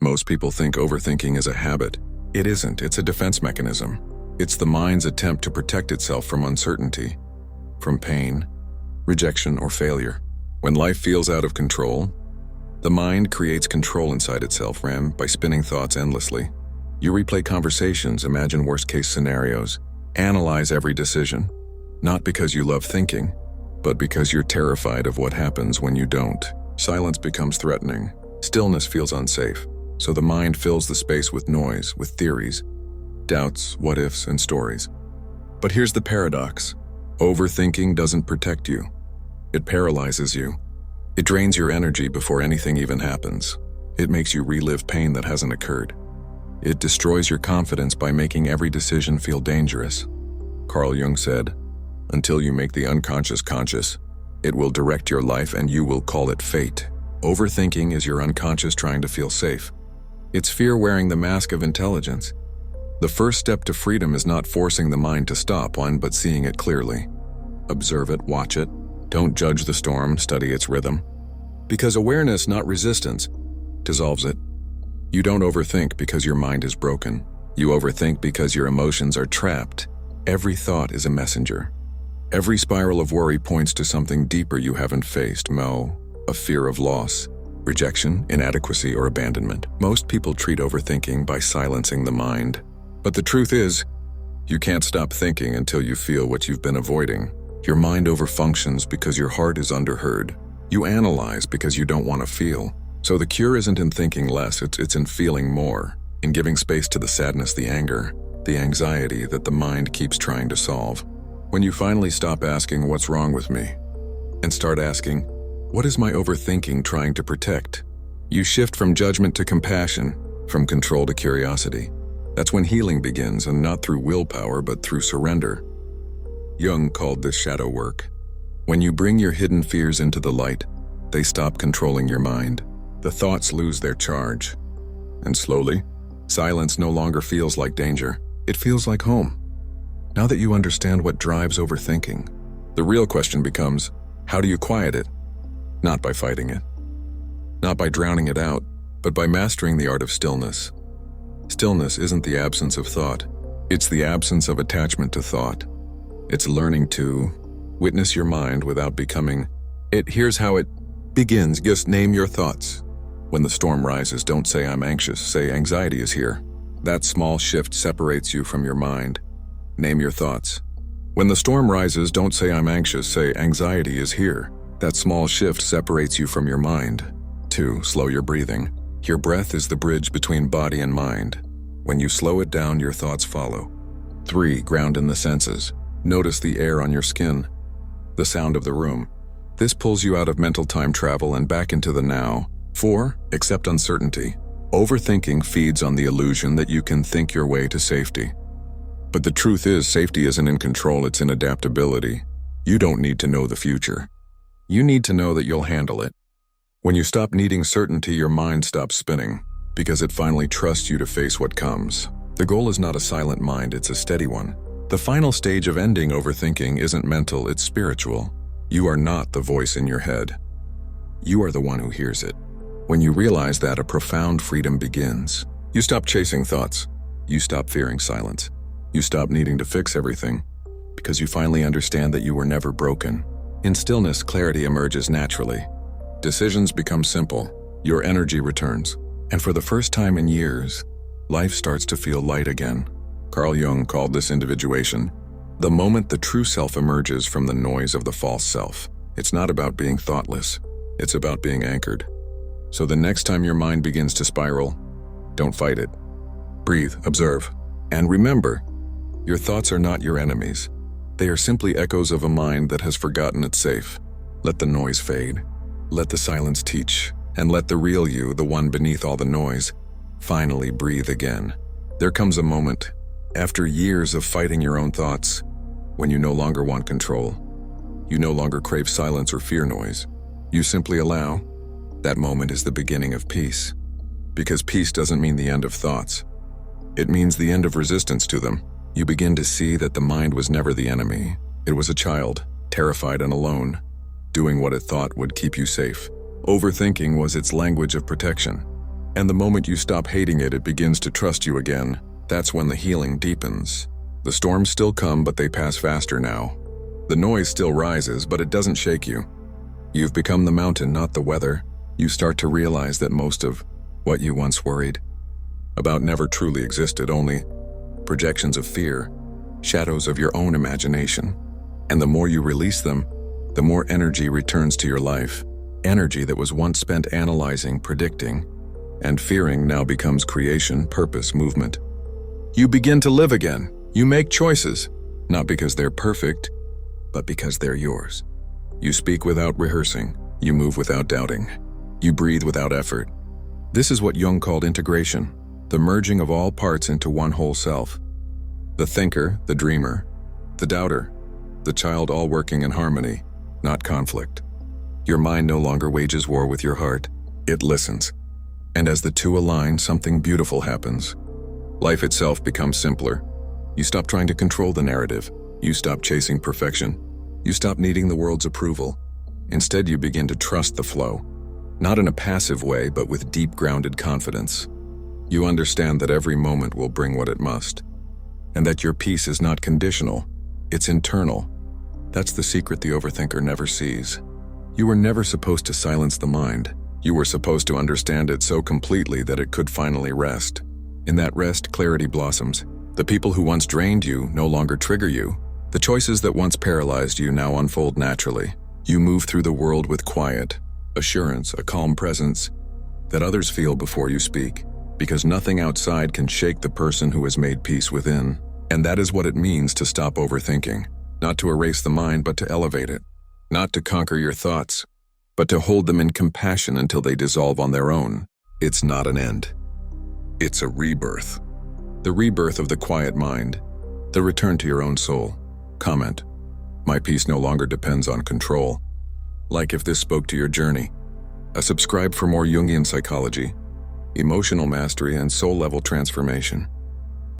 Most people think overthinking is a habit. It isn't, it's a defense mechanism. It's the mind's attempt to protect itself from uncertainty, from pain, rejection, or failure. When life feels out of control, the mind creates control inside itself, by spinning thoughts endlessly. You replay conversations, imagine worst-case scenarios, analyze every decision, not because you love thinking, but because you're terrified of what happens when you don't. Silence becomes threatening. Stillness feels unsafe. So the mind fills the space with noise, with theories, doubts, what-ifs, and stories. But here's the paradox. Overthinking doesn't protect you. It paralyzes you. It drains your energy before anything even happens. It makes you relive pain that hasn't occurred. It destroys your confidence by making every decision feel dangerous. Carl Jung said, "Until you make the unconscious conscious, it will direct your life and you will call it fate." Overthinking is your unconscious trying to feel safe. It's fear wearing the mask of intelligence. The first step to freedom is not forcing the mind to stop but seeing it clearly. Observe it, watch it. Don't judge the storm, study its rhythm. Because awareness, not resistance, dissolves it. You don't overthink because your mind is broken. You overthink because your emotions are trapped. Every thought is a messenger. Every spiral of worry points to something deeper you haven't faced, a fear of loss, rejection, inadequacy, or abandonment. Most people treat overthinking by silencing the mind. But the truth is, you can't stop thinking until you feel what you've been avoiding. Your mind overfunctions because your heart is underheard. You analyze because you don't want to feel. So the cure isn't in thinking less, it's in feeling more, in giving space to the sadness, the anger, the anxiety that the mind keeps trying to solve. When you finally stop asking, "What's wrong with me?" and start asking, "What is my overthinking trying to protect?" you shift from judgment to compassion, from control to curiosity. That's when healing begins, and not through willpower, but through surrender. Jung called this shadow work. When you bring your hidden fears into the light, they stop controlling your mind. The thoughts lose their charge. And slowly, silence no longer feels like danger. It feels like home. Now that you understand what drives overthinking, the real question becomes, how do you quiet it? Not by fighting it, not by drowning it out, but by mastering the art of stillness. Stillness isn't the absence of thought. It's the absence of attachment to thought. It's learning to witness your mind without becoming it. Here's how it begins. Just name your thoughts. When the storm rises, don't say "I'm anxious," say "Anxiety is here." That small shift separates you from your mind. Name your thoughts. When the storm rises, don't say "I'm anxious," say "Anxiety is here." That small shift separates you from your mind. 2. Slow your breathing. Your breath is the bridge between body and mind. When you slow it down, your thoughts follow. 3. Ground in the senses. Notice the air on your skin, the sound of the room. This pulls you out of mental time travel and back into the now. 4. Accept uncertainty. Overthinking feeds on the illusion that you can think your way to safety. But the truth is, safety isn't in control, it's in adaptability. You don't need to know the future. You need to know that you'll handle it. When you stop needing certainty, your mind stops spinning, because it finally trusts you to face what comes. The goal is not a silent mind, it's a steady one. The final stage of ending overthinking isn't mental, it's spiritual. You are not the voice in your head. You are the one who hears it. When you realize that, a profound freedom begins. You stop chasing thoughts. You stop fearing silence. You stop needing to fix everything, because you finally understand that you were never broken. In stillness, clarity emerges naturally. Decisions become simple. Your energy returns. And for the first time in years, life starts to feel light again. Carl Jung called this individuation. The moment the true self emerges from the noise of the false self. It's not about being thoughtless. It's about being anchored. So the next time your mind begins to spiral, don't fight it. Breathe, observe, and remember, your thoughts are not your enemies. They are simply echoes of a mind that has forgotten it's safe. Let the noise fade. Let the silence teach. And let the real you, the one beneath all the noise, finally breathe again. There comes a moment, after years of fighting your own thoughts, when you no longer want control. You no longer crave silence or fear noise. You simply allow. That moment is the beginning of peace. Because peace doesn't mean the end of thoughts. It means the end of resistance to them. You begin to see that the mind was never the enemy. It was a child, terrified and alone, doing what it thought would keep you safe. Overthinking was its language of protection. And the moment you stop hating it, it begins to trust you again. That's when the healing deepens. The storms still come, but they pass faster now. The noise still rises, but it doesn't shake you. You've become the mountain, not the weather. You start to realize that most of what you once worried about never truly existed, only projections of fear, shadows of your own imagination. And the more you release them, the more energy returns to your life. Energy that was once spent analyzing, predicting, and fearing now becomes creation, purpose, movement. You begin to live again. You make choices, not because they're perfect, but because they're yours. You speak without rehearsing. You move without doubting. You breathe without effort. This is what Jung called integration, the merging of all parts into one whole self. The thinker, the dreamer, the doubter, the child, all working in harmony, not conflict. Your mind no longer wages war with your heart. It listens. And as the two align, something beautiful happens. Life itself becomes simpler. You stop trying to control the narrative. You stop chasing perfection. You stop needing the world's approval. Instead, you begin to trust the flow. Not in a passive way, but with deep grounded confidence. You understand that every moment will bring what it must. And that your peace is not conditional. It's internal. That's the secret the overthinker never sees. You were never supposed to silence the mind. You were supposed to understand it so completely that it could finally rest. In that rest, clarity blossoms. The people who once drained you no longer trigger you. The choices that once paralyzed you now unfold naturally. You move through the world with quiet, assurance, a calm presence that others feel before you speak, because nothing outside can shake the person who has made peace within. And that is what it means to stop overthinking. Not to erase the mind, but to elevate it. Not to conquer your thoughts, but to hold them in compassion until they dissolve on their own. It's not an end. It's a rebirth. The rebirth of the quiet mind, the return to your own soul. Comment: my peace no longer depends on control. Like if this spoke to your journey. Subscribe for more Jungian psychology, emotional mastery, and soul-level transformation.